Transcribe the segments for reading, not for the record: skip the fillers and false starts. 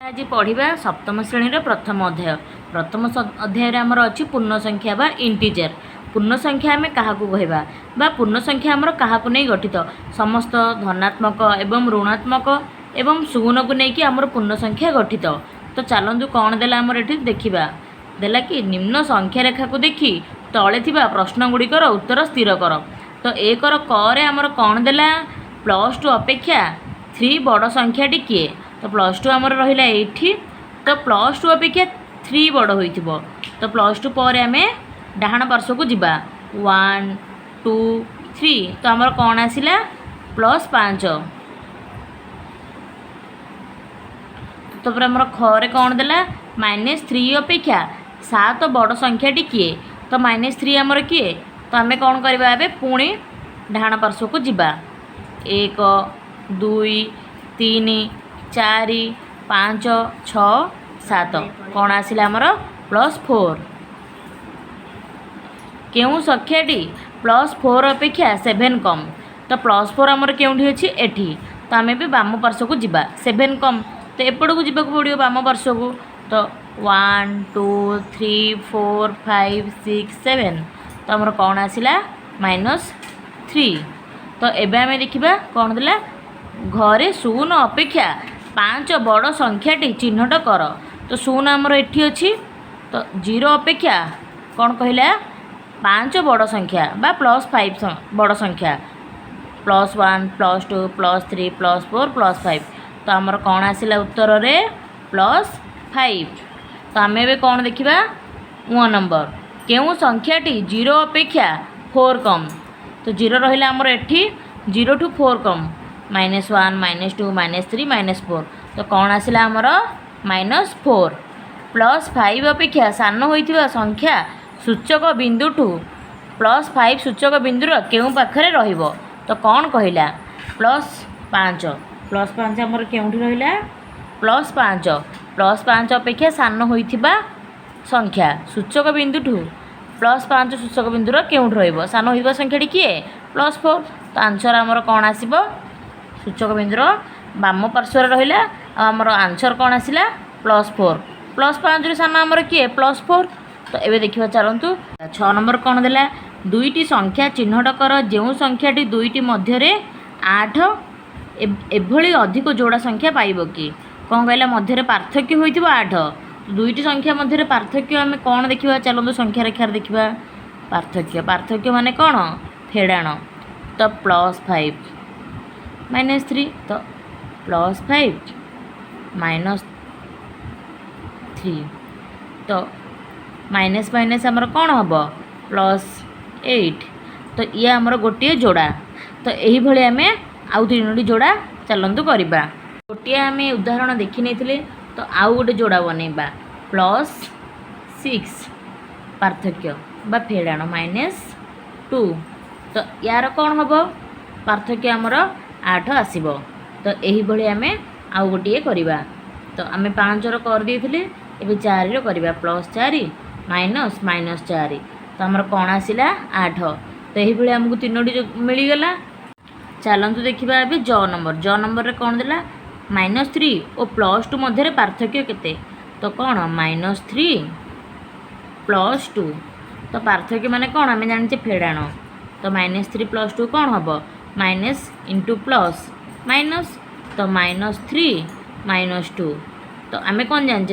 आज पढ़ा सप्तम श्रेणी प्रथम अध्याय। प्रथम अध्याय आमर अच्छी पूर्ण संख्या बा इंटीजर। पूर्ण संख्या आम क्या कहवा बा पूर्ण संख्या आमर क्या नहीं गठित समस्त धनात्मक एवं ऋणात्मक एवं शून को लेकिन आमर पूर्ण संख्या गठित। तो चलतु कौन देला आमर ये देखा देला कि निम्न संख्या रेखा को देखी तले थिबा प्रश्न गुड़िकर उत्तर स्थिर कर। तो एक क आमर कौन देला +2 अपेक्षा 3 बड़ संख्याटी किए। तो +2 आमर रहा ये तो +2 अपेक्षा 3 बड़ हो तो +2 पर आम डाहाण पार्श्व को जीवा 1 2 3 तो आमर कौन आसला +5। तो आमर खरे कौन देला -3 अपेक्षा 7 बड़ संख्याटी किए। तो -3 आमर किए तो आम कौन करवा पुणी डाहाण पार्श्व को जीवा 1 2 3 4 5 6 7 कौन आसला आमर +4। क्यों संख्याटी +4 अपेक्षा 7 कम। तो +4 आमर क्योंठी अच्छी एठी तो आम भी बाम पार्श्व को जीवा 7 कम तो एपट को जीवा पड़ो बाम पार्श्व को। तो 1 2 3 4 5 6 7 तो आमर कौन आसला -3। तो एबे आम देखा कौन देला घरे शून अपेक्षा 5 बड़ संख्याटी चिन्हट कर। तो शून आमर एठी अच्छी तो 0 अपेक्षा कौन कहला 5 बड़ संख्या बा +5 बड़ संख्या +1 +2 +3 +4 +5 तो आमर कौन आसला उत्तर रे +5। तो आम ए कौन देखा 1 नंबर क्यों संख्याटी 0 अपेक्षा 4 कम। तो 0 रहा आमर एठी 0 टू 4 कम -1 -2 -3 -4 तो कौन आसला आमर -4। +5 अपेक्षा सान होइथिबा संख्या सूचक बिंदु ठू +5 सूचक बिंदुर केउं पाखरे रहिबो। तो कौन कहला +5 +5 आमर केउंठी रहिला +5 +5 अपेक्षा सान होइथिबा संख्या सूचक बिंदु ठू +5 सूचक बिंदुर केउंठी रहिबो सान होइथिबा संख्याटी किए +4। तो आंसर आमर कौन आसीबो सूचक बिंदुर बाम पार्श्व रहा आमर आंसर कौन आसला +4 +5 सान आमर किए +4। तो ये देखा चलतु 6 नंबर कौन देला दुईटी संख्या चिन्हट कर जो संख्याटी दुईटी मध्य 8 एभली अधिक जोड़ा संख्या पाइब कि कौन कहला मध्य पार्थक्य होइथिबो 8 दुईटी संख्या मध्य पार्थक्य आम कौन देखा चलतु संख्या रेखार देखा पार्थक्य पार्थक्य माने कौन फेड़ाण। तो +5 -3 तो +5 -3 तो माइनस माइनस आमर कौन हम +8 तो ये आमर गोटे जोड़ा। तो यही भाई आम आउ 3टी जोड़ा चलतु करवा गोटे आम उदाहरण देखी नहीं तो आउ गोटे जोड़ा बनइबा +6 पार्थक्य बा फेड़ाण -2 तो यार कौन हम पार्थक्य आमर 8 आसब। तो यही भाई आम आउ गोटे करवा तो आम 5 कर देते ए 4 करवा +4 -4 तो आमर कौन आसला 8। तो यही भाई आमको 3टी मिलगला। चलतु देखा ए ज नंबर कौन देला -3 और +2 मध्य पार्थक्य केते। तो कौन -3 +2 तो पार्थक्य माने कौन आम जाने फेड़ाण। तो -3 +2 कौन हम माइनस इंटू प्लस माइनस तो -3 -2 तो आम कौन जाने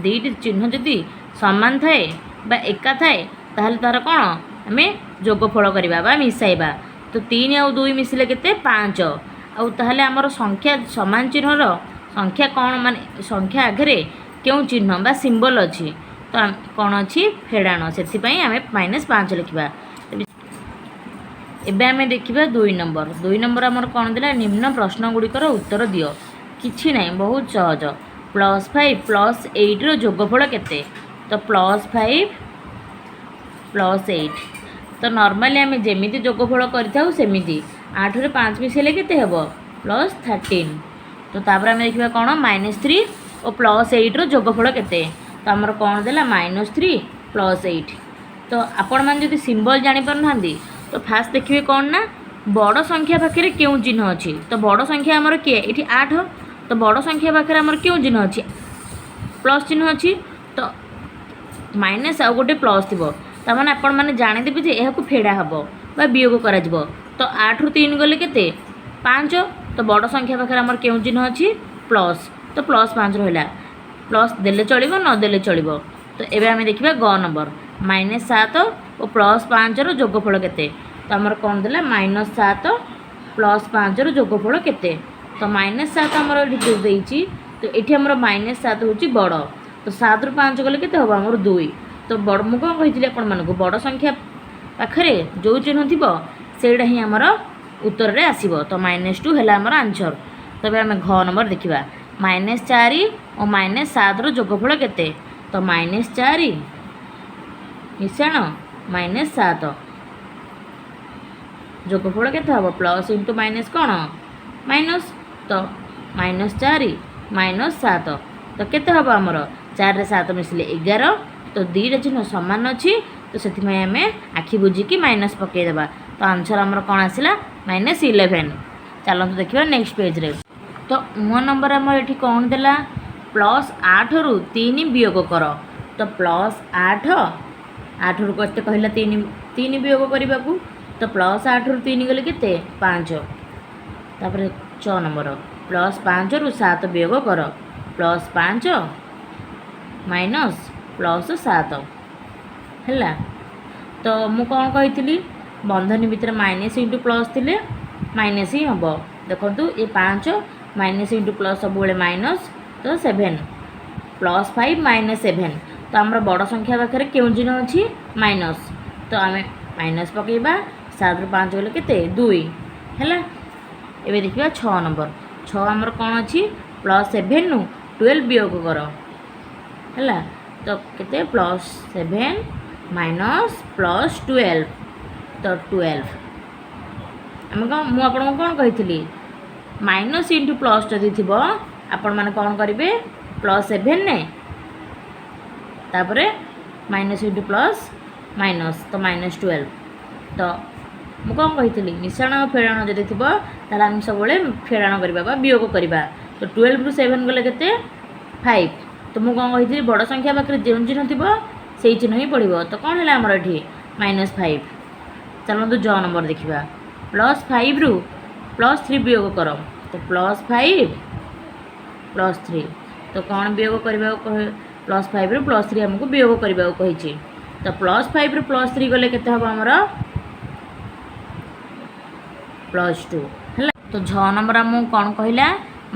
दुईटी चिन्ह जदि सामान थाए बा एका थाए ताहले तार कौन आम जोगफल करवा बा मिसाइबा। तो 3 और 2 मिसिले केते 5 आउ ताहले आमर संख्या समान चिन्हर संख्या कौन माने संख्या आगे क्यों चिन्ह बा सिंबल अच्छी तो कौन अच्छी फेड़ाण से आम -5 लिखा। एबे आम देखा 2 नंबर आमर कौन देला निम्न प्रश्न गुड़िकर उत्तर दियो किछि ना बहुत सहज +5 +8 जोगफल केते। तो +5 +8 तो नॉर्मली आम जमी जोगफल करमी 8 रे 5 मिसेले केते हेबो +13। तो तापर आम देखा कौन -3 और +8 जोगफल केते। तो आमर कौन देला -3 +8। तो आपण मान जदि सिंबल जानि पारनांदी तो फास्ट देखिए कौन ना बड़ संख्या पाखे क्यों चिन्ह अच्छी। तो बड़ संख्या आमर किए ये 8 तो बड़ संख्या पाखे आमर क्यों चिन्ह अच्छी प्लस चिन्ह अच्छी तो माइनस आउ गोटे प्लस थी ताने आपण मैंने जाणीदेवे जे यह फेड़ा हम वियोग कर तो 8 रु 3 गले के 5 तो बड़ संख्या पाखे आमर क्यों चिन्ह अच्छी प्लस तो प्लस 5 रहा प्लस देले चलो नदेले चलो तो ये आम देखा ग नंबर -7 और +5 जोगफल के तो आमर कौन देला -7 +5 जोगफल के तो -7 आमर ये तो ये आमर -7 हूँ बड़ तो 7 रु 5 गले के हम आमर 2 तो बड़ मुझे कौन कही आपण मानक बड़ संख्या पाखे जो चिन्ह थी से आमर उत्तर रे आसीबो तो -2 है आमर आंसर तबे आम घ नंबर देखा -4 और -7 जोगफल के तो -4 मिश्रण -7 जोगफल के हम प्लस इंटू माइनस कौन माइनस तो -4 -7 तो केते हम आमर 4 रे 7 मिसले 11 तो 2 चिन्ह सामान अच्छी तो से आम आखि बुझिकी माइनस पकईदेवा तो आंसर आमर कौन आसला -11 चलते देखा नेक्स्ट पेज रे तो मो नंबर आमर ये कौन देला +8 रु 3 वियोग कर तो +8 8 रु कते कहला 3 वियोग करने को तो +8 रु 3 गले के 5 तापर 6 नंबर +5 रु 7 वियोग कर +5 माइनस +7 है तो मु कौन कही बंधनी भितर माइनस इंटू प्लस थे माइनस ही हम देखो ये 5 माइनस इंटू प्लस सब माइनस तो 7 +5 -7 तो आम बड़ संख्या पाखे क्यों चिन्ह अच्छी माइनस तो आम माइनस पकईबा 7 रु 5 गले के 2 है ये देखा 6 नंबर 6 आमर कौन अच्छी +7 नु 12 वियोग कर है तो केते +7 माइनस +12 तो 12 आम कौन मुझे कौन कही माइनस इंटू प्लस जदि थी आपण मैंने कौन करेंगे +7 ने तापर माइनस इंटू प्लस माइनस तो -12 तो मुझे कौन कही मिश्रण और फेड़ाण जदि थी आम सब फेड़ाण करवा वियोग करवा तो 12 रु 7 गले के 5 तो मुझे कौन कही बड़ संख्या पाखे जो चिन्ह थी से चिन्ह ही पड़ो तो कौन है आमर ये -5 चलते ज नंबर देखा +5 रु +3 वियोग कर तो +5 +3 तो कौन वियोग करवा +5 रु +3 आमको वियोग करने को कही तो +5 रु +3 गले के हम आमर +2 है तो झ नंबर आम कौन कहला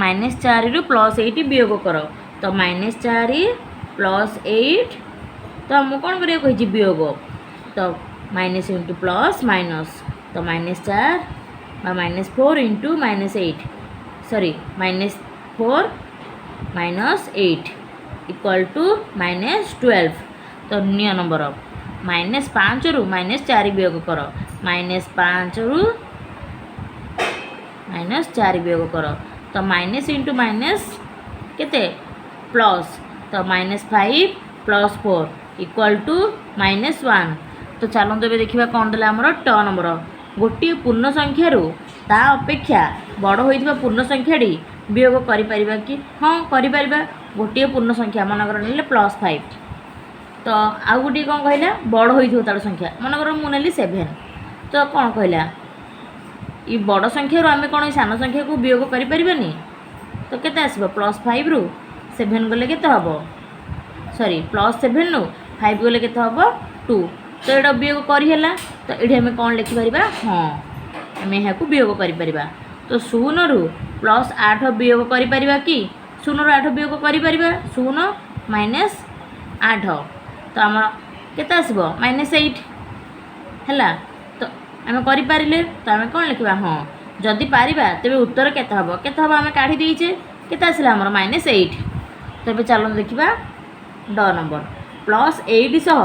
-4 रु +8 वियोग कर तो -4 +8 तो आमको कौन करिया कही वियोग तो माइनस इंटू प्लस माइनस तो -4 -4 इंटू -8 सॉरी -4 -8 इक्वल टू -12 तो 9 नंबर -5 रु -4 वियोग कर -5 रु -4 वियोग कर तो माइनस इंटू माइनस केते प्लस तो -5 +4 इक्वल टू -1 तो चलते ये देखा कौन देला आमर ट नंबर गोटे पूर्ण संख्यार ता अपेक्षा बड़ होता पूर्ण संख्याटी वियोग कर कि हाँ कर गोटे पूर्ण संख्या मनकर ने +5 तो आउ गोटे कौन कहला बड़ होता तार संख्या मनकर मुझे 7 तो कौन कहला ये बड़ संख्यार आम कौन सान संख्या को वियोग करें तो केते आसब +5 रु 7 गले के हम सॉरी +7 नु 5 गले के हम 2 तो ये वियोग करला तो ये आम कौन लिखिपर हाँ आम यहाँ वियोग कर तो 0 रु +8 वियोग कर कि 0 रु 8 वियोग कर 0 -8 तो आम केते आसब -8 है तो आम करें तो आम कौन लिखा हाँ जदि पारिबा तेरे उत्तर केते हम आम काढ़ी देचे केते आसला आमर -8 तो ये चलो देखा ड नंबर +8 सह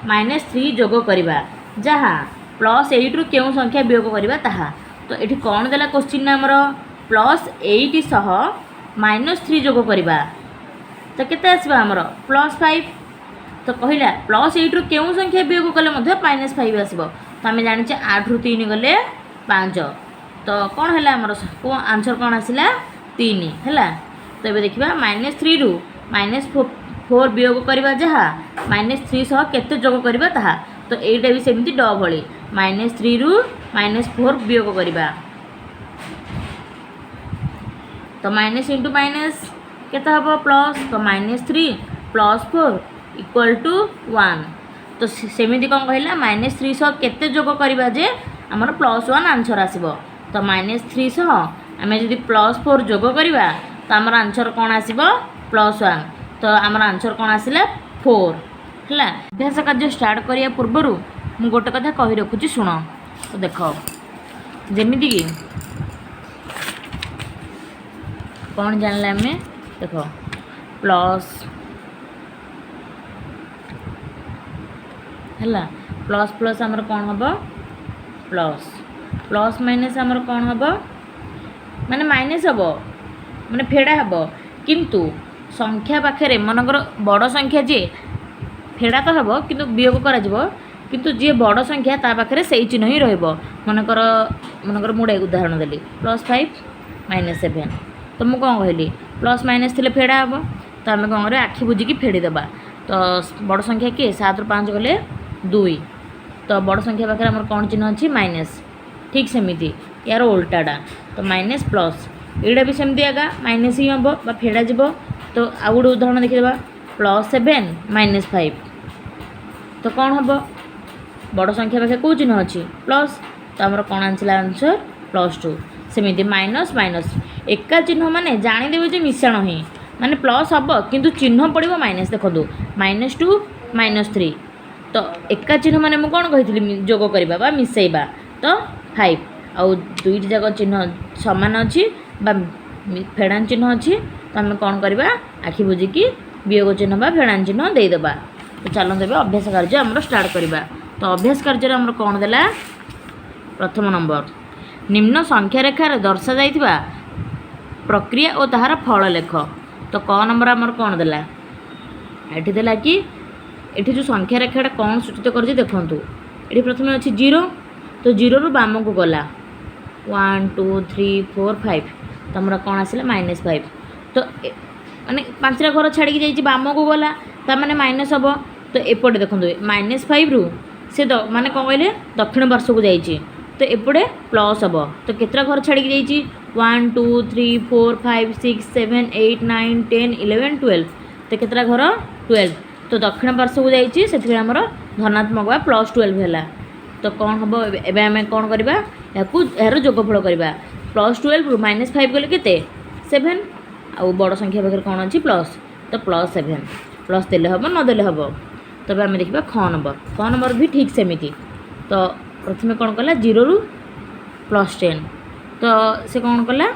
-3 जोग करवा जहाँ +8 रु क्यों संख्या वियोग करवा ताहा तो ये कौन देला क्वेश्चन आमर +8 सह -3 जोग करवा तो केते आसबा आमर +5 तो कहला +8 रु क्यों संख्या वियोग कले -5 आसब तो आम जाने 8 रु 3 गले 5 तो कौन है आमर आंसर कौन आसला 3 है तो ये देखा -3 रु -4 वियोग करवा जहाँ -3 सह केते जोग करवा ताहा तो एटा भी सेमती ड भली -3 रु -4 वियोग करवा तो माइनस इंटू माइनस केते हबो प्लस तो -3 + 4 = 1 तो सेमिति कौन कहला -3 सह केते जोग करवा जे आमर +1 आंसर आसीबो तो -3 सह आमे जदि +4 जोग करवा तो आमर आंसर कौन आसीबो +1 तो आमर आंसर कौन आसिला 4 हला। अभ्यास कार्य स्टार्ट करिया पूर्वरु मु गोटे कथा कहि रखुची सुन तो देखो जेमिति कि कौन जानले आमे देखो प्लस हला प्लस प्लस आमर कौन हबो प्लस प्लस माइनस आमर कौन हबो माने माइनस हबो माने फेड़ा हबो किंतु संख्या पाखे मनकर बड़ संख्या जी फेड़ा तो हबो किंतु वियोग करा जिवो किंतु जी बड़ संख्या ता पाखे सही चिन्ह ही रहइबो मनकर मनकर मुडे उदाहरण देली +5 -7 तो मु कौन कहली प्लस माइनस थिले फेड़ा हबो तो आमे कौन करे आखि बुझी की फेड़ी देबा तो बड़ संख्या के 7 रु 5 गले 2 तो बड़ संख्या पाखे हमर कौन चिन्ह अछि माइनस ठीक सेमिति यार उल्टाटा तो माइनस प्लस एटा भी सेमती आगा माइनस ही हम बा फेड़ा जीवो तो आ गोटे उदाहरण देखिदेबा +7 -5 तो कौन हम बड़ संख्या पाखे कौ चिन्ह अच्छी प्लस तो आमर कौन आंसला आंसर +2 सेमती माइनस माइनस एका चिन्ह माने जानीदेवे जे मिश्रण ही माने प्लस हम किंतु चिन्ह पड़ो माइनस देखो -2 -3 तो एका चिन्ह माने मु कौन कही जोग करवा बा मिसेबा तो 5 आउ दुईटी जाक चिन्ह सामान अच्छी फेड़ान चिन्ह अच्छी तो आम कौन करवा आखि बुझिकी वियोग चिन्ह बा फेड़ान चिन्ह देदेबा तो चलते ଏବେ अभ्यास कार्य आम स्टार्ट करवा तो अभ्यास कार्य आम कौन देला प्रथम नंबर निम्न संख्या रेखार दर्शा जाइथिबा प्रक्रिया और ताहार फल लेख तो क नंबर आमर कौन देला एठी देला कि एठी जो संख्या रेखाटा कौन सूचित कर देखु ये प्रथम अच्छी 0 तो 0 रु बाम को गला 1 2 3 4 5 तो हमारा कौन आसला -5 तो माने 5टा घर छाड़ी जाइए बाम को गला तो मैंने माइनस हम तो एपटे देखो -5 रु से माने कौन कहले दक्षिण पार्श्व को जाइए तो एपटे प्लस हम तो केतटा घर छाड़ी जाइए 1 2 3 4 5 6 7 8 9 10 11 12 तो केतटा घर 12 तो दक्षिण पार्श्व को जाइए से धनात्मक बा +12 है तो कौन हम एवं आम कौन करवा यार जोगफल करवा +12 रु -5 गले केते 7 आउ बड़ संख्या पाखे कौन अच्छी प्लस तो +7 प्लस देले हम न देले हम तब आम देखा ख नंबर भी ठीक सेमिति तो प्रथम कौन कला 0 रु +10 तो से कौन कला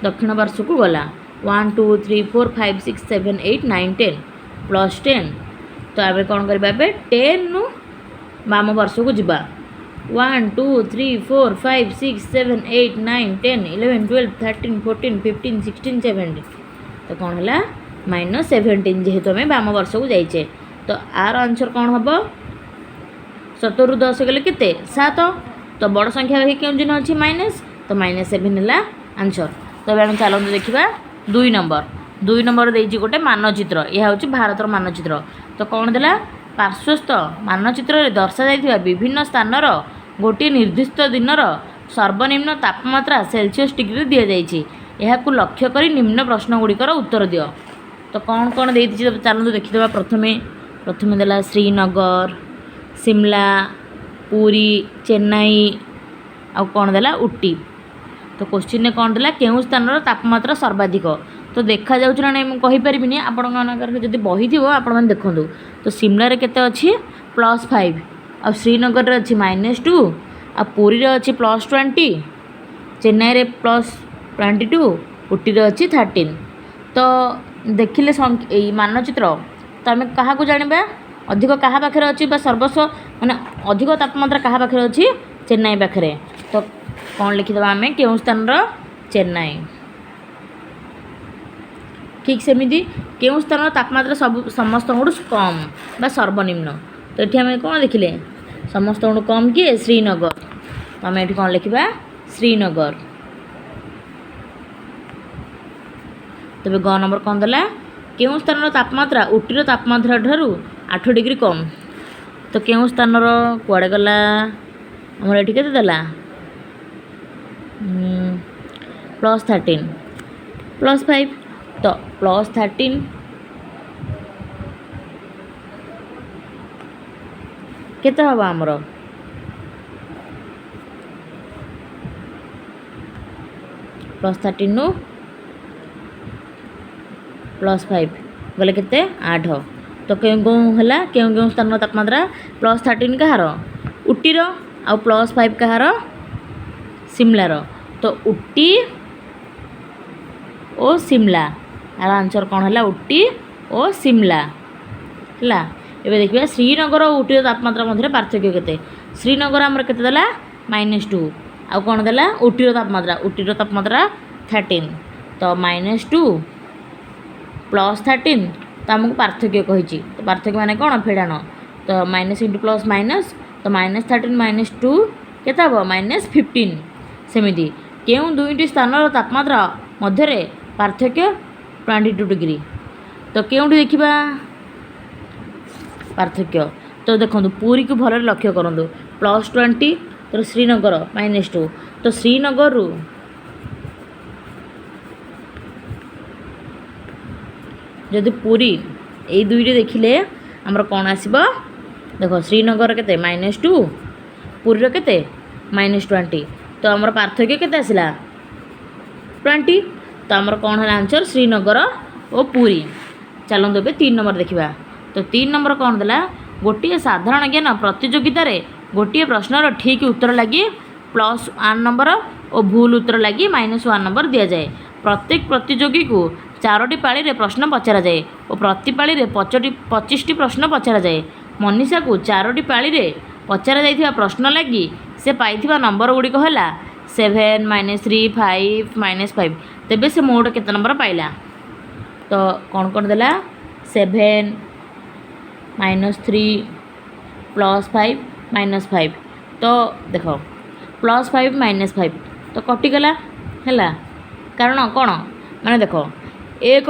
दक्षिण पार्श्व को गला 1 2 3 4 5 6 7 8 9 10 +10 तो आम कौन करवा 10 रु बाम पार्श्व को जीवा 1 2 3 4 5 6 7 8 9 10 11 12 13 14 15 16 17 तो कौन है -17 जेहेतु आम बाम पार्श्व को जाइए तो आर आंसर कौन हम 7 रु 10 गले केते 7 तो बड़ संख्या क्यों चिन्ह अच्छी माइनस तो -7 है आंसर तो आम चलते देखा 2 नंबर देजी गोटे मानचित्र यह हूँ भारत मानचित्र तो कौन देला पार्श्वस्थ मानचित्र दर्शा जाइथिबा विभिन्न स्थानर गोटे निर्दिष्ट दिनर सर्वनिम्न तापमात्रा सेल्सियस डिग्री दि जाइए यह लक्ष्य कर निम्न प्रश्न गुड़िकर उत्तर दियो तो कौन कौन दे चलते देखीदे प्रथम देला श्रीनगर शिमला पुरी चेन्नई आ कौन देला उटी तो क्वेश्चन ने कौन देला केउं स्थानर तापमात्रा सर्वाधिक तो देखा जाउछ ना नहीं कहीपरि आपंकर जब बही थी आपण मैंने देखूँ तो शिमला रे केते अच्छी +5 आ श्रीनगर रे अच्छी -2 आ पुरी रे अच्छी +20 चेन्नई रे +22 उटी रे अच्छी 13 तो देखिले मानचित्र तो आम क्या जाना अधिक क्या पाखे अच्छी सर्वस्व माने अधिक तापमात्रा क्या पाखे अच्छी चेन्नई पाखे तो कौन लिखिदेवा आम केउं स्थान चेन्नई ठीक सेमिति केउं स्थान तापमात्रा सब समस्त कम बा सर्वनिम्न तो ये आम कौन देखिले समस्त कम किए श्रीनगर तो आम ये कौन लिखा श्रीनगर तेज ग नंबर कौन देला କେଉଁ ସ୍ଥାନର ତାପମାତ୍ରା ଉଟିର ତାପମାତ୍ରା ଠାରୁ 8 ଡିଗ୍ରୀ କମ୍। ତ କେଉଁ ସ୍ଥାନର କୁଆଡ଼େ ଗଲା ଆମର ଏଠି କେତେ ଦେଲା +13 +5 ତ +13 କେତେ ହେବ ଆମର +13 ରୁ +5 ଗଲେ କେତେ 8। ତ କେଉଁ ହେଲା କେଉଁ ସ୍ଥାନର ତାପମାତ୍ରା +13 କାହାର ଉଟିର ଆଉ +5 କାହାର ସିମଲାର। ତ ଉଟି ଓ ସିମଲା ଆର ଆନ୍ସର କ'ଣ ହେଲା ଉଟି ଓ ସିମଲା ହେଲା। ଏବେ ଦେଖିବା ଶ୍ରୀନଗର ଓ ଉଟିର ତାପମାତ୍ରା ମଧ୍ୟରେ ପାର୍ଥକ୍ୟ କେତେ। ଶ୍ରୀନଗର ଆମର କେତେ ଦେଲା -2 ଆଉ କ'ଣ ଦେଲା ଉଟିର ତାପମାତ୍ରା 13 ତ -2 +13 ତ ଆମକୁ ପାର୍ଥକ୍ୟ କହିଛି। ତ ପାର୍ଥକ୍ୟ ମାନେ କ'ଣ ଫେଡ଼ାଣ ତ ମାଇନସ୍ ଇଣ୍ଟୁ ପ୍ଲସ୍ ମାଇନସ୍ ତ -13 -2 କେତେ ହେବ -15। ସେମିତି କେଉଁ ଦୁଇଟି ସ୍ଥାନର ତାପମାତ୍ରା ମଧ୍ୟରେ ପାର୍ଥକ୍ୟ 22 ଡିଗ୍ରୀ। ତ କେଉଁଠି ଦେଖିବା ପାର୍ଥକ୍ୟ ତ ଦେଖନ୍ତୁ ପୁରୀକୁ ଭଲରେ ଲକ୍ଷ୍ୟ କରନ୍ତୁ +20 ତ ଶ୍ରୀନଗର -2 ତ ଶ୍ରୀନଗରରୁ ଯଦି ପୁରୀ ଏଇ ଦୁଇଟି ଦେଖିଲେ ଆମର କ'ଣ ଆସିବ ଦେଖ ଶ୍ରୀନଗର କେତେ -2 ପୁରୀର କେତେ -20 ତ ଆମର ପାର୍ଥକ୍ୟ କେତେ ଆସିଲା 20। ତ ଆମର କ'ଣ ହେଲା ଆନ୍ସର ଶ୍ରୀନଗର ଓ ପୁରୀ। ଚାଲନ୍ତୁ ଏବେ 3 ନମ୍ବର ଦେଖିବା। ତ 3 ନମ୍ବର କ'ଣ ଦେଲା ଗୋଟିଏ ସାଧାରଣ ଜ୍ଞାନ ପ୍ରତିଯୋଗିତାରେ ଗୋଟିଏ ପ୍ରଶ୍ନର ଠିକ୍ ଉତ୍ତର ଲାଗି +1 ନମ୍ବର ଓ ଭୁଲ ଉତ୍ତର ଲାଗି -1 ନମ୍ବର ଦିଆଯାଏ। ପ୍ରତ୍ୟେକ ପ୍ରତିଯୋଗୀକୁ 4ଟି ପାଳିରେ ପ୍ରଶ୍ନ ପଚରାଯାଏ ଓ ପ୍ରତି ପାଳିରେ 25ଟି ପ୍ରଶ୍ନ ପଚରାଯାଏ। ମନୀଷାକୁ 4ଟି ପାଳିରେ ପଚରାଯାଇଥିବା ପ୍ରଶ୍ନ ଲାଗି ସେ ପାଇଥିବା ନମ୍ବର ଗୁଡ଼ିକ ହେଲା 7 -3 5 -5। ତେବେ ସେ ମୋଟ କେତେ ନମ୍ବର ପାଇଲା। ତ କ'ଣ ଦେଲା 7 -3 +5 -5 ତ ଦେଖ +5 -5 ତ କଟିଗଲା ହେଲା କାରଣ କ'ଣ ମାନେ ଦେଖ ଏକ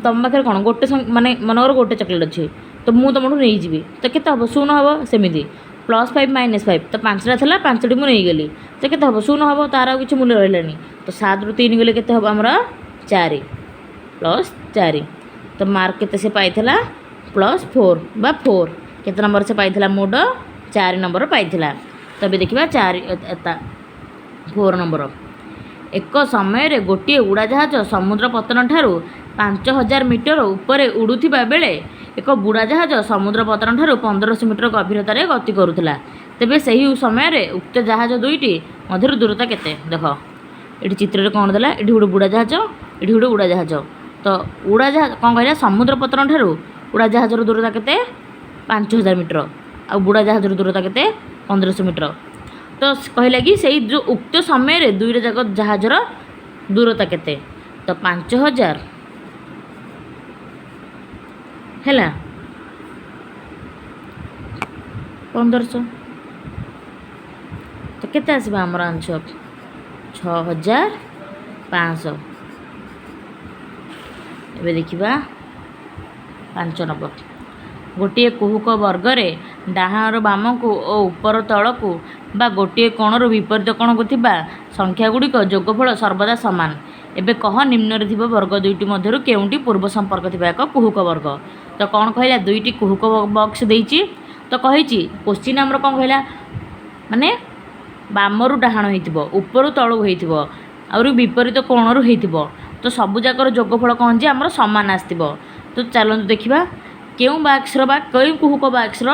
ତମ ପାଖରେ କ'ଣ ଗୋଟେ ମାନେ ମନେକର ଗୋଟେ ଚକୋଲେଟ୍ ଅଛି ତ ମୁଁ ତୁମଠୁ ନେଇଯିବି ତ କେତେ ହେବ 0 ହେବ। ସେମିତି +5 -5 ତ 5ଟା ଥିଲା 5ଟି ମୁଁ ନେଇଗଲି ତ କେତେ ହେବ 0 ହେବ ତାର ଆଉ କିଛି ମୂଲ୍ୟ ରହିଲାନି। ତ 7ରୁ 3 ଗଲେ କେତେ ହେବ ଆମର 4 +4 ତ ମାର୍କ କେତେ ସେ ପାଇଥିଲା +4 ବା 4 କେତେ ନମ୍ବର ସେ ପାଇଥିଲା ମୋଟ 4 ନମ୍ବର ପାଇଥିଲା। ତ ଏବେ ଦେଖିବା 4 ନମ୍ବର ଏକ ସମୟରେ ଗୋଟିଏ ଉଡ଼ାଜାହାଜ ସମୁଦ୍ର ପତନ ଠାରୁ 5000 ମିଟର ଉପରେ ଉଡ଼ୁଥିବା ବେଳେ ଏକ ବୁଡ଼ାଜାହାଜ ସମୁଦ୍ର ପତନ ଠାରୁ 1500 ମିଟର ଗଭୀରତାରେ ଗତି କରୁଥିଲା। ତେବେ ସେହି ସମୟରେ ଉକ୍ତ ଜାହାଜ ଦୁଇଟି ମଧ୍ୟରୁ ଦୂରତା କେତେ। ଦେଖ ଏଠି ଚିତ୍ରରେ କ'ଣ ଦେଲା ଏଠି ଗୋଟେ ବୁଡ଼ାଜାହାଜ ଏଠି ଗୋଟେ ଉଡ଼ାଜାହାଜ ତ ଉଡ଼ାଜାହାଜ କ'ଣ କହିଲା ସମୁଦ୍ର ପତନ ଠାରୁ ଉଡ଼ାଜାହାଜର ଦୂରତା କେତେ 5000 ମିଟର ଆଉ ବୁଡ଼ାଜାହାଜର ଦୂରତା କେତେ 1500 ମିଟର। ତ କହିଲା କି ସେଇ ଯେଉଁ ଉକ୍ତ ସମୟରେ ଦୁଇଟା ଯାକ ଜାହାଜର ଦୂରତା କେତେ ତ 5000 ହେଲା 1500 ତ କେତେ ଆସିବ ଆମର ଆନ୍ସର 6500। ଏବେ ଦେଖିବା 5 ନମ୍ବର ଗୋଟିଏ କୁହୁକ ବର୍ଗରେ ଡାହାଣରୁ ବାମକୁ ଓ ଉପର ତଳକୁ ବା ଗୋଟିଏ କୋଣରୁ ବିପରୀତ କୋଣକୁ ଥିବା ସଂଖ୍ୟାଗୁଡ଼ିକ ଯୋଗଫଳ ସର୍ବଦା ସମାନ। ଏବେ କହ ନିମ୍ନରେ ଥିବା ବର୍ଗ ଦୁଇଟି ମଧ୍ୟରୁ କେଉଁଟି ପୂର୍ବ ସମ୍ପର୍କ ଥିବା ଏକ କୁହୁକ ବର୍ଗ। ତ କ'ଣ କହିଲା ଦୁଇଟି କୁହୁକ ବକ୍ସ ଦେଇଛି ତ କହିଛି କୋଶ୍ଚିନ୍ ଆମର କ'ଣ କହିଲା ମାନେ ବାମରୁ ଡାହାଣ ହେଇଥିବ ଉପରୁ ତଳକୁ ହେଇଥିବ ଆହୁରି ବିପରୀତ କୋଣରୁ ହେଇଥିବ ତ ସବୁ ଯାକର ଯୋଗଫଳ କ'ଣ ଯେ ଆମର ସମାନ ଆସିଥିବ। ତ ଚାଲନ୍ତୁ ଦେଖିବା କେଉଁ ବାକ୍ସର ବା କେଉଁ କୁହୁକ ବାକ୍ସର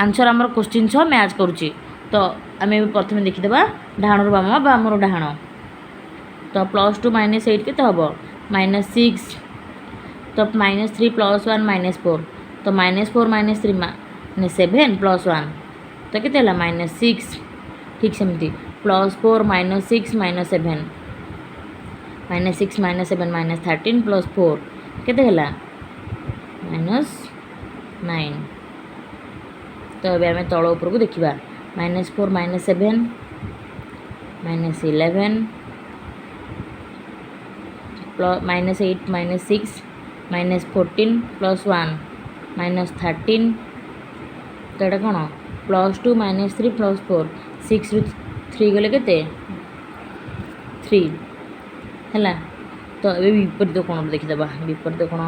ଆନ୍ସର ଆମର କୋଶ୍ଚିନ୍ ସହ ମ୍ୟାଚ୍ କରୁଛି। ତ ଆମେ ପ୍ରଥମେ ଦେଖିଦେବା ଡାହାଣରୁ ବାମ ବାମରୁ ଡାହାଣ ତ +2 -8 କେତେ ହେବ -6 ତ -3 +1 -4 ତ -4 -3 -7 +1 ତ କେତେ ହେଲା -6 ଠିକ୍ ସେମିତି +4 -6 -7 -6 -7 -13 +4 କେତେ ହେଲା -9। ତ ଏବେ ଆମେ ତଳ ଉପରକୁ ଦେଖିବା -4 -7 -11 -8 -6 -14 + 1 -13 तो ये कौन +2 -3 + 4 6 रु 3 गले के 3 है तो ये विपरीत कोण देखीदे विपरीत कोण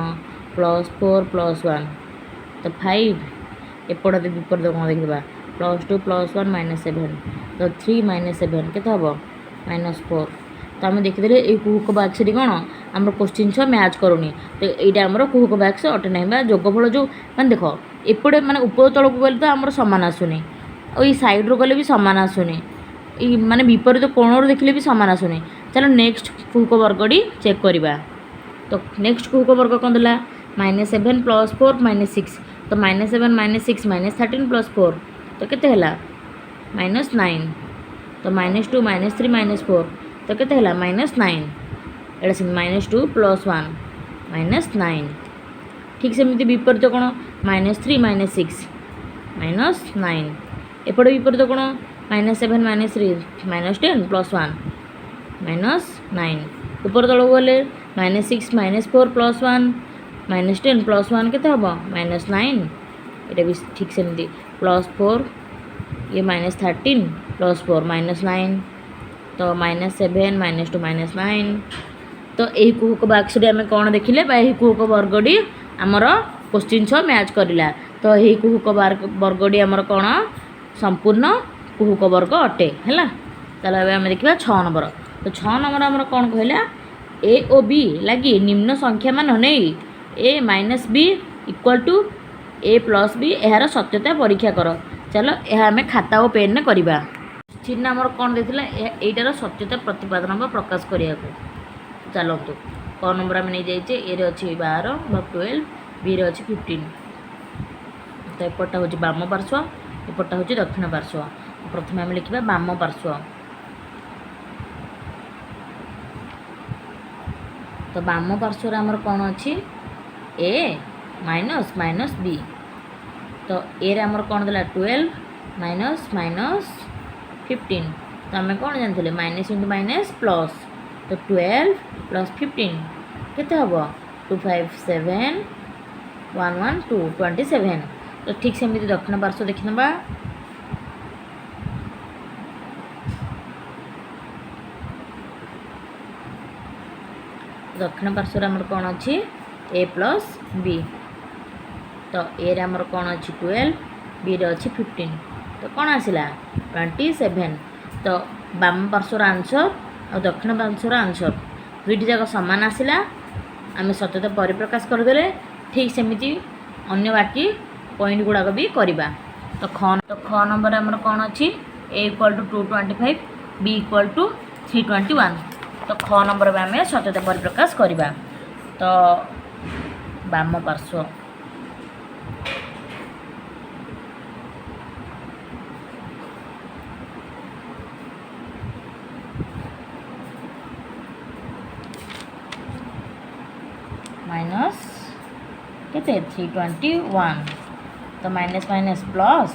+4 + 1 तो 5 एपटे विपरीत कोण देखीदे +2 + 1 -7 तो 3 -7 के हम -4 तो आम देखीदे ये कुहुक बाक्स कौन आम क्वेश्चन छ मैच करूनी तो यहाँ आम कुहुक बाक्स अटे ना जोगफल जो मैंने देख एपटे माने ऊपर तल को गले तो आम सामान आसुनी और ये सैड्रु गले भी सामान आसुनी माने विपरीत कोण देखिले भी सामान आसुनी चलो नेक्स्ट कुहुक वर्गटी चेक करवा तो नेक्स्ट कुहुक वर्ग कौन देला -7 + 4 -6 तो -7 -6 -13 + 4 तो केते हला -9 तो -2 -3 -4 तो केते हला -9 एटा से -2 + 1 -9 ठीक से विपरीत कोण -3 -6 -9 एपटे विपरीत कोण -7 -3 -10 + 1 -9 ऊपर तल गले -6 -4 + 1 -10 + 1 के हम -9 ये भी ठीक से +4 ये -13 + 4 -9 तो -7 -2 -9 तो यही कुहुक बाक्स आम कौन देखिले यही कुहुक वर्गटी आमर क्वेश्चन छ मैच करला तो यही कुहुक वर्गटी आमर कौन संपूर्ण कुहुक वर्ग अटे है चलो आम देखा 6 नंबर तो 6 नंबर आमर कौन कहला ए ओ बी लगी निम्न संख्या मान नहीं a - b = a + b यार सत्यता परीक्षा कर चलो यह आम खाता और पेन में करवा चिन्ह आमर कौन देथिला एटार सत्यता प्रतिपादन प्रकाश करिया को चलतु क नंबर आम नहीं जाइए ए अच्छी 12 12 बी रे अच्छी 15 तो एपटा हूँ बाम पार्श्व एपटा हूँ दक्षिण पार्श्व प्रथम आम लिखा बाम पार्श्व तो बाम पार्श्व आमर कौन अच्छी ए माइनस बी तो ए रे आमर कौन देला 12 -15 तो आम कौन जानते माइनस इंटू माइनस प्लस तो 12 + 15 केते हम 2 5 7 1 1 2 27 तो ठीक से दक्षिण पार्श्व देखी ना दक्षिण पार्श्व आमर कौन अच्छी a + b तो ए रे आमर कौन अच्छी 12 बी रे अच्छी 15 तो कौन आसला 27 तो बाम पार्श्वर आंसर और दक्षिण पार्श्वर आंसर दुईटी जाक सामान आसला आम सत्यता परिप्रकाश करदे ठीक सेमती अन्य बाकी पॉइंट गुड़ाक भी करवा तो ख नंबर आमर कौन अच्छी a = 225 b = 321 तो ख नंबर में आम सत्यता परिप्रकाश करवा तो बाम पार्श्व माइनस केते 321 तो माइनस माइनस प्लस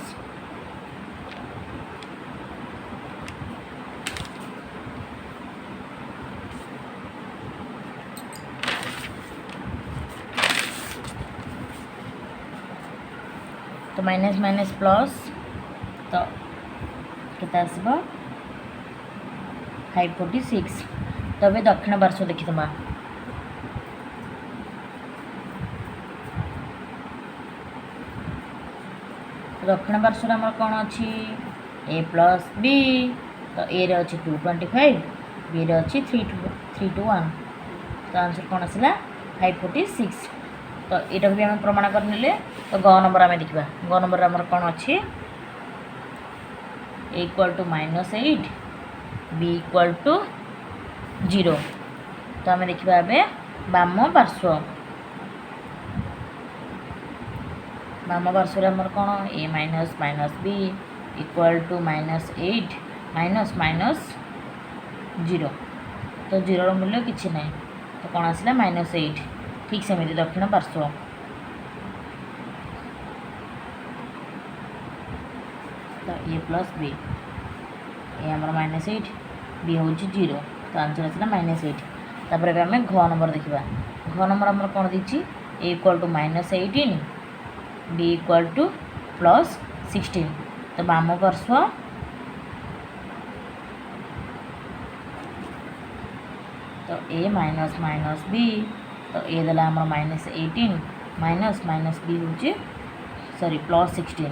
तो माइनस माइनस प्लस तो केते आसबो 546 तो अब दक्षिण पार्श्व देखिदमा दक्षिण पार्श्व आम कौन अच्छी a + b तो a रे अच्छी 225 b रे अच्छी 321 तो आंसर कौन आसला 546 तो यहाँ भी आम प्रमाण करने तो ग नंबर आम देखा ग नंबर आम कौन अच्छी a = -8 b = 0 तो आम देखा बाम पार्श्व बाम पार्श्व आमर कौन a - b = -8 -0 तो 0 मूल्य किसी ना तो कौन आसला -8 ठीक सेमती दक्षिण पार्श्व तो a + b ए आमर -8 b हूँ 0 तो आंसर आसला -8 तापर आम घ नंबर देखा घ नंबर आमर कौन देती A equal to -18, B equal to +16। तो बाम पार्श्व तो ए माइनस माइनस बी, तो ए देला आमर -18 माइनस माइनस बी हूँ सॉरी +16,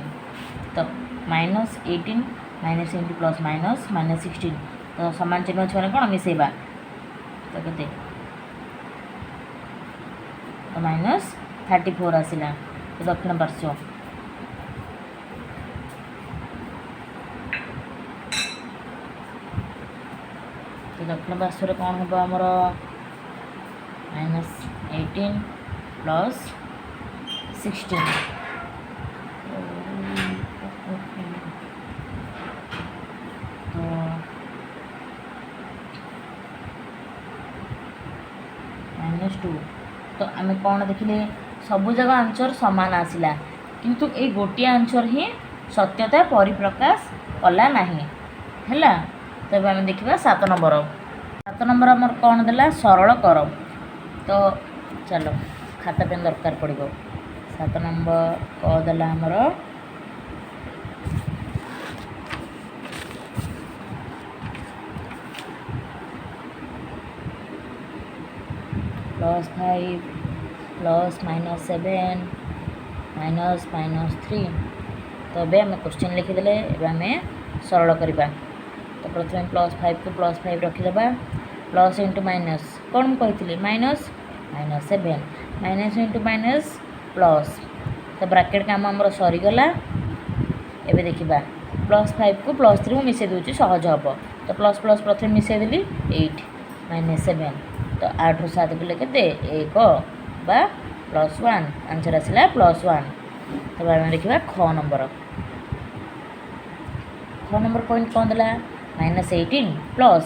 तो -18 माइनस इंटू प्लस माइनस -16, तो सामान चिन्ह अच्छे मैंने कौन मिसेबा तो के तो -34 आसला। तो दक्षिण पार्श्व तो दक्षिण पार्श्व कौन हम आमर -18 प्लस 16, -2। तो आम कौन देखिले सबु जगह आंसर सामान आसला, किंतु ये गोटे आंसर ही सत्यता परिप्रकाश कला नहीं है। तब आम देखा 7 नंबर। 7 नंबर आमर कौन देला सरल कर। तो चलो खाता पेन दरकार पड़ो। 7 नंबर कदेला आमर +5 प्लस -7 माइनस -3। तो ये आम क्वेश्चन लिखिदे आम सरल करवा। तो प्रथम +5 को +5 रखीदे, प्लस इंटू माइनस कौन मुझे कही -7 माइनस इंटू माइनस प्लस। तो ब्राकेट काम आम सरीगला। एबे देखा +5 को +3 मिसे दूसरी सहज हम। तो प्लस प्लस प्रथम मिसेदेली 8 -7। तो 8 ରୁ 7 गले के 1 बा +1 आंसर आसला +1। तब आम देखा ख नंबर। ख नंबर पॉइंट कौन देला -18 प्लस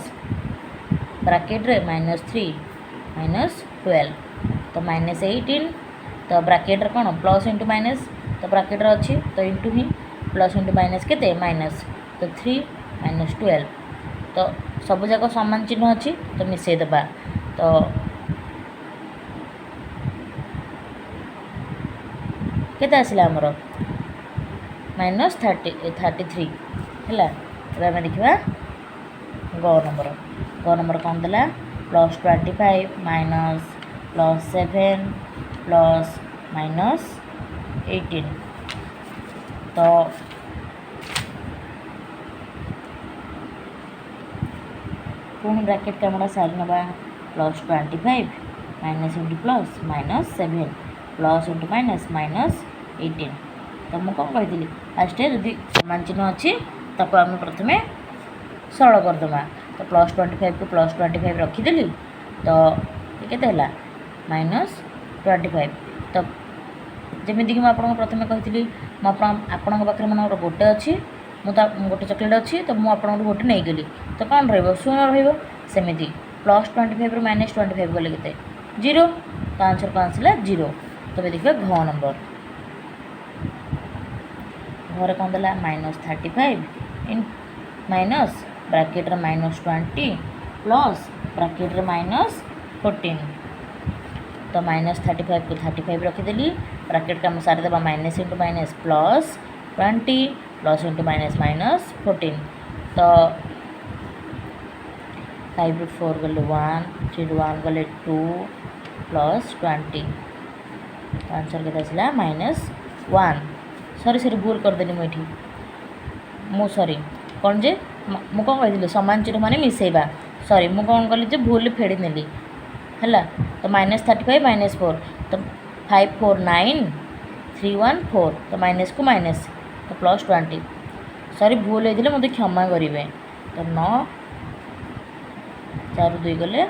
ब्राकेट रे -3 -12। तो -18 तो ब्राकेट रे कौन प्लस इंटू माइनस, तो ब्राकेट रे अच्छी तो इंटू ही प्लस इंटू माइनस के माइनस, तो 3 -12। तो सब जाक सामान चिन्ह अच्छी तो मिसेदेबा। तो केते आसला आमर -33 है। तब आम देखा ग नंबर। ग नंबर कौन देला +25 माइनस +7 प्लस -18। तो पुणी ब्राकेट कैमरा साइड नवा +25 minus into plus -7 plus into minus -18। तो मुझे कौन कही फास्ट जदि सामान चिन्ह अच्छी ताको आम प्रथम सरल करदे। तो +25 को +25 रखीदेली। तो ये -25। तो जमीक मुझे प्रथम कही आपण पाखे मन गोटे अच्छी गोटे चॉकलेट अच्छी तो मुझे गोटे नहीं गली तो कौन रही सेमती +25 ରୁ -25 गले के 0। तो आंसर कौन आसला 0। तब देखिए घ नंबर। घर कौन देला -35 माइनस ब्राकेट रे -20 प्लस ब्राकेट रे -14। तो -35 को 35 रखीदेली। ब्राकेट का सारी देवा minus into minus plus 20 plus into minus -14। तो 5 ରୁ 4 गले 1, 3 ରୁ 1 गले 2 प्लस 20। तो आंसर के -1। सॉरी भूल करदेली मुझे सॉरी कौन जे मु कौन कही सामान चिन्ह माने मिसेबा। सॉरी मु कौन कली भूल फेड़ी नेली है। तो -35 -4 तो 5 4 9 3 1 4 तो माइनस को माइनस तो +20। सॉरी भूल होते मत क्षमा करेंगे। तो 9 4 ରୁ 2 गले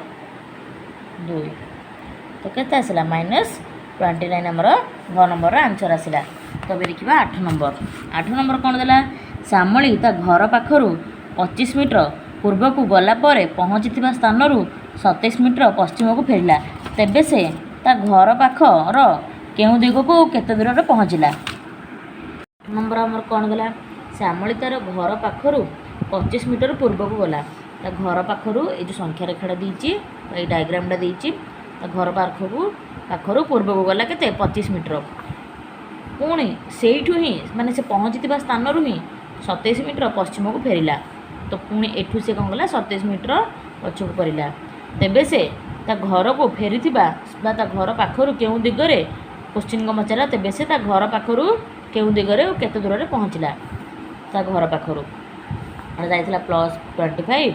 2। तो केते आसला -29 आमर घ नंबर आंसर आसला। तब देखा 8 नंबर। 8 नंबर कौन देला श्यामली ता घर पाखर 25 मीटर पूर्व को गला पर पहुँची स्थान 27 मीटर पश्चिम को फेरला, तेबे से ता घर पाखर केउ दिग को केते दूर में पहुँचला। 8 नंबर आमर कौन देला श्यामली तार घर पाखर 25 मीटर पूर्व को गला। घर पाखर ये जो संख्या रेखाटा दीची ये डायग्रामटा दीची घर पाखक ପାଖରୁ ପୂର୍ବକୁ ଗଲା କେତେ 25 ମିଟର। ପୁଣି ସେଇଠୁ ହିଁ ମାନେ ସେ ପହଞ୍ଚିଥିବା ସ୍ଥାନରୁ ହିଁ 27 ମିଟର ପଶ୍ଚିମକୁ ଫେରିଲା। ତ ପୁଣି ଏଠୁ ସେ କ'ଣ କଲା 27 ମିଟର ପଛକୁ ଫେରିଲା। ତେବେ ସେ ତା ଘରକୁ ଫେରିଥିବା ବା ତା ଘର ପାଖରୁ କେଉଁ ଦିଗରେ କୋଶ୍ଚିନ୍ ପଚାରିଲା, ତେବେ ସେ ତା ଘର ପାଖରୁ କେଉଁ ଦିଗରେ କେତେ ଦୂରରେ ପହଞ୍ଚିଲା। ତା ଘର ପାଖରୁ ଯାଇଥିଲା +25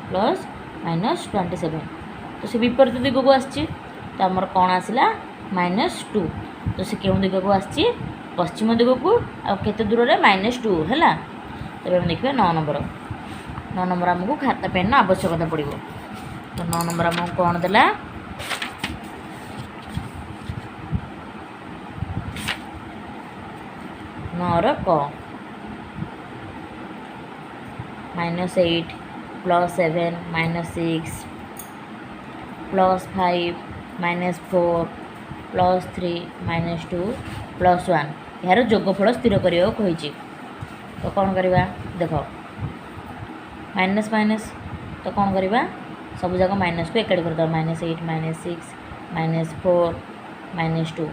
ପ୍ଲସ୍ -27। ତ ସେ ବିପରୀତ ଦିଗକୁ ଆସିଛି। ତ ଆମର କ'ଣ ଆସିଲା -2। ତ ସେ କେଉଁ ଦିଗକୁ ଆସିଛି ପଶ୍ଚିମ ଦିଗକୁ, ଆଉ କେତେ ଦୂରରେ -2 ହେଲା। ତେବେ ଆମେ ଦେଖିବା 9 ନମ୍ବର। 9 ନମ୍ବର ଆମକୁ ଖାତା ପେନ୍ର ଆବଶ୍ୟକତା ପଡ଼ିବ। ତ 9 ନମ୍ବର ଆମକୁ କ'ଣ ଦେଲା, ନଅର କ -8 +7 -6 +5 -4 +3 -2 +1 ଏହାର ଯୋଗଫଳ ସ୍ଥିର କରିବାକୁ କହିଛି। ତ କ'ଣ କରିବା, ଦେଖ ମାଇନସ୍ ମାଇନସ୍, ତ କ'ଣ କରିବା ସବୁ ଯାକ ମାଇନସ୍କୁ ଏକାଠି କରିଦେବା। -8 -6 -4 -2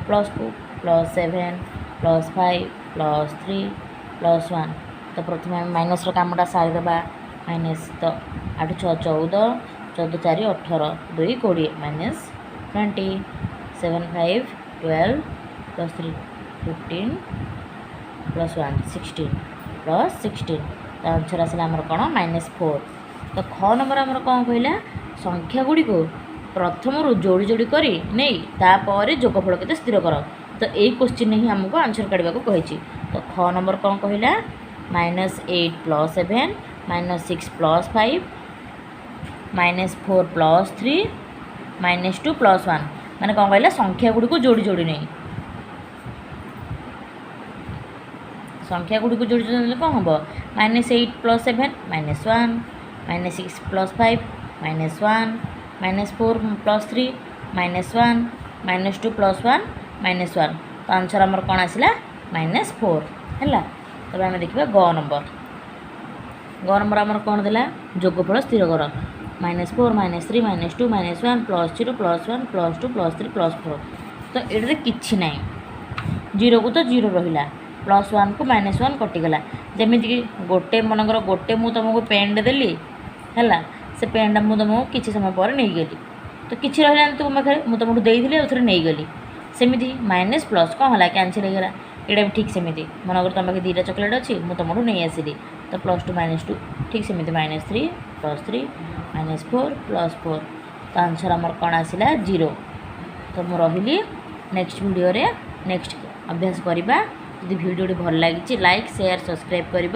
+2 +7 +5 +3 +1। ତ ପ୍ରଥମେ ଆମେ ମାଇନସ୍ର କାମଟା ସାରିଦେବା। ମାଇନସ୍ ତ 8 6 14 14 4 18 2 20 -20 7 5 12 +3 15 +1 16 +16। ତ ଆନ୍ସର୍ ଆସିଲା ଆମର କ'ଣ -4। ତ ଖ ନମ୍ବର ଆମର କ'ଣ କହିଲା, ସଂଖ୍ୟା ଗୁଡ଼ିକୁ ପ୍ରଥମରୁ ଯୋଡ଼ି ଯୋଡ଼ି କରି ନେଇ ତାପରେ ଯୋଗଫଳ କେତେ ସ୍ଥିର କର। ତ ଏଇ କୋଶ୍ଚିନ୍ରେ ହିଁ ଆମକୁ ଆନ୍ସର୍ କାଢ଼ିବାକୁ କହିଛି। ତ ଖ ନମ୍ବର କ'ଣ କହିଲା, -8 +7 -6 +5 -4 +3 -2 +1। ମାନେ କ'ଣ କହିଲା, ସଂଖ୍ୟା ଗୁଡ଼ିକୁ ଯୋଡ଼ି ଯୋଡ଼ି ନେଇ, ସଂଖ୍ୟା ଗୁଡ଼ିକୁ ଯୋଡ଼ି ଯୋଡ଼ି ନେଲେ କ'ଣ ହେବ, -8 +7 -1 -6 +5 -1 -4 +3 -1 -2 +1 -1। ତ ଆନ୍ସର୍ ଆମର କ'ଣ ଆସିଲା -4 ହେଲା। ତେବେ ଆମେ ଦେଖିବା ଗ ନମ୍ବର। ଗ ନମ୍ବର ଆମର କ'ଣ ଦେଲା, ଯୋଗଫଳ ସ୍ଥିର କର। -4 -3 -2 -1 +0 +1 +2 +3 +4। ତ ଏଠାରେ କିଛି ନାହିଁ, 0କୁ ତ 0 ରହିଲା, +1କୁ -1 କଟିଗଲା। ଯେମିତିକି ଗୋଟେ ମନେକର ଗୋଟେ ମୁଁ ତୁମକୁ ପେନ୍ଟେ ଦେଲି ହେଲା, ସେ ପେନ୍ଟା ମୁଁ ତୁମକୁ କିଛି ସମୟ ପରେ ନେଇଗଲି, ତ କିଛି ରହିଲାନି ତୁମ ପାଖରେ, ମୁଁ ତୁମଠୁ ଦେଇଥିଲି ଆଉ ଥରେ ନେଇଗଲି। ସେମିତି ମାଇନସ୍ ପ୍ଲସ୍ କ'ଣ ହେଲା, କ୍ୟାନସଲ୍ ହେଇଗଲା। ଏଇଟା ବି ଠିକ୍ ସେମିତି, ମନେକର ତୁମ ପାଖରେ 2ଟା ଚକୋଲେଟ୍ ଅଛି, ମୁଁ ତୁମଠୁ ନେଇ ଆସିଲି, ତ +2 -2 ଠିକ୍ ସେମିତି -3 +3 -4 +4। ତ ଆନ୍ସର୍ ଆମର କ'ଣ ଆସିଲା 0। ତ ମୁଁ ରହିଲି, ନେକ୍ସଟ ଭିଡ଼ିଓରେ ନେକ୍ସଟ ଅଭ୍ୟାସ କରିବା। ଯଦି ଭିଡ଼ିଓଟି ଭଲ ଲାଗିଛି ଲାଇକ୍ ସେୟାର ସବସ୍କ୍ରାଇବ୍ କରିବ।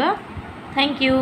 Thank you.